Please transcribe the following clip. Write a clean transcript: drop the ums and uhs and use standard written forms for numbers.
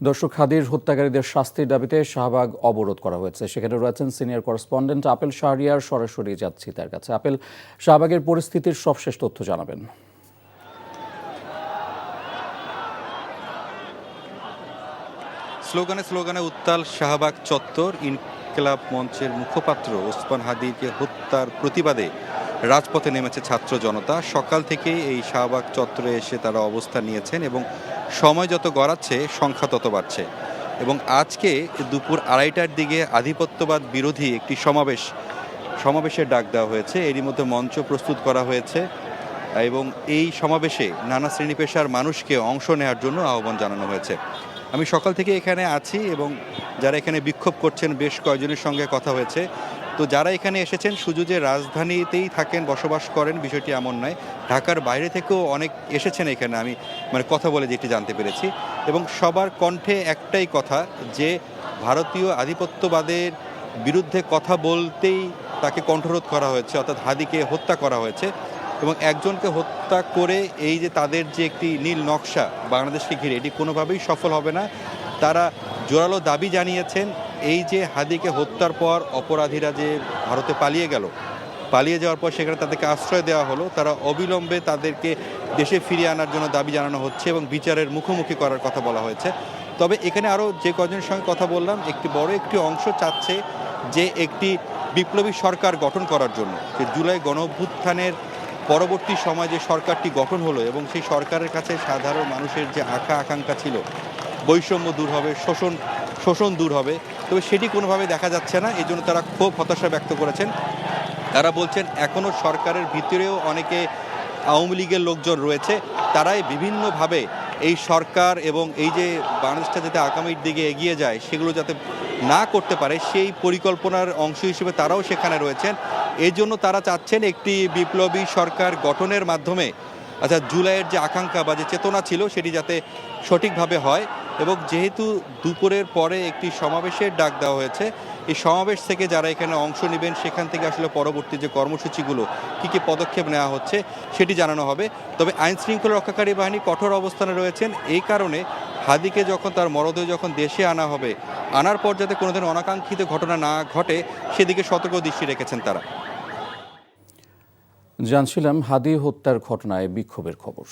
দর্শক, হাদির হত্যাকারীদের শাস্তির দাবিতে শাহবাগ অবরোধ করা হয়েছে। সেখানে রয়েছেন সিনিয়র করেসপন্ডেন্ট আপেল শাহরিয়ার। সরাসরি যাচ্ছি তার কাছে। আপেল, শাহবাগের পরিস্থিতির সবশেষ তথ্য জানাবেন। স্লোগানে স্লোগানে উত্তাল শাহবাগ চত্বর। ইনকিলাব মঞ্চের মুখপাত্র ওসমান হাদিকে হত্যার প্রতিবাদে রাজপথে নেমেছে ছাত্র জনতা। সকাল থেকে এই শাহবাগ চত্বরে এসে তারা অবস্থান নিয়েছেন এবং সময় যত গড়াচ্ছে সংখ্যা তত বাড়ছে। এবং আজকে দুপুর 2:30টার দিকে আধিপত্যবাদ বিরোধী একটি সমাবেশের ডাক দেওয়া হয়েছে। এরই মধ্যে মঞ্চ প্রস্তুত করা হয়েছে এবং এই সমাবেশে নানা শ্রেণী পেশার মানুষকে অংশ নেওয়ার জন্য আহ্বান জানানো হয়েছে। আমি সকাল থেকে এখানে আছি এবং যারা এখানে বিক্ষোভ করছেন বেশ কয়েকজনের সঙ্গে কথা হয়েছে। তো যারা এখানে এসেছেন শুধু যে রাজধানীতেই থাকেন, বসবাস করেন, বিষয়টি এমন নয়। ঢাকার বাইরে থেকেও অনেক এসেছেন এখানে, আমি কথা বলে যেটি জানতে পেরেছি। এবং সবার কণ্ঠে একটাই কথা, যে ভারতীয় আধিপত্যবাদের বিরুদ্ধে কথা বলতেই তাকে কণ্ঠরোধ করা হয়েছে, অর্থাৎ হাদিকে হত্যা করা হয়েছে। এবং একজনকে হত্যা করে এই যে তাদের যে একটি নীল নকশা বাংলাদেশকে ঘিরে, এটি কোনোভাবেই সফল হবে না। তারা জোরালো দাবি জানিয়েছেন, এই যে হাদিকে হত্যার পর অপরাধীরা যে ভারতে পালিয়ে যাওয়ার পর সেখানে তাদেরকে আশ্রয় দেওয়া হলো, তারা অবিলম্বে তাদেরকে দেশে ফিরিয়ে আনার জন্য দাবি জানানো হচ্ছে এবং বিচারের মুখোমুখি করার কথা বলা হয়েছে। তবে এখানে আরও যে কজনের সঙ্গে কথা বললাম, বড় একটি অংশ চাচ্ছে যে একটি বিপ্লবী সরকার গঠন করার জন্য। যে জুলাই গণঅভ্যুত্থানের পরবর্তী সময় যে সরকারটি গঠন হলো এবং সেই সরকারের কাছে সাধারণ মানুষের যে আকাঙ্ক্ষা ছিল, বৈষম্য দূর হবে, শোষণ দূর হবে, তবে সেটি কোনোভাবে দেখা যাচ্ছে না। এই জন্য তারা খুব হতাশা ব্যক্ত করেছেন। তারা বলছেন এখনও সরকারের ভিতরেও অনেকে আওয়ামী লীগের লোকজন রয়েছে, তারাই বিভিন্নভাবে এই সরকার এবং এই যে বাংলাদেশটা যাতে আগামীর দিকে এগিয়ে যায় সেগুলো যাতে না করতে পারে, সেই পরিকল্পনার অংশ হিসেবে তারাও সেখানে রয়েছেন। এই জন্য তারা চাচ্ছেন একটি বিপ্লবী সরকার গঠনের মাধ্যমে জুলাইয়ের যে আকাঙ্ক্ষা বা যে চেতনা ছিল সেটি যাতে সঠিকভাবে হয়। এবং যেহেতু দুপুরের পরে একটি সমাবেশের ডাক দেওয়া হয়েছে, এই সমাবেশ থেকে যারা এখানে অংশ নেবেন সেখান থেকে আসলে পরবর্তী যে কর্মসূচিগুলো কী পদক্ষেপ নেওয়া হচ্ছে সেটি জানানো হবে। তবে আইন শৃঙ্খলা রক্ষাকারী বাহিনী কঠোর অবস্থানে রয়েছেন। এই কারণে হাদিকে তার মরদেহ যখন দেশে আনা হবে, আনার পর যাতে কোনো ধরনের অনাকাঙ্ক্ষিত ঘটনা না ঘটে সেদিকে সতর্ক দৃষ্টি রেখেছেন তারা। জানছিলাম হাদি হত্যার ঘটনায় বিক্ষোভের খবর।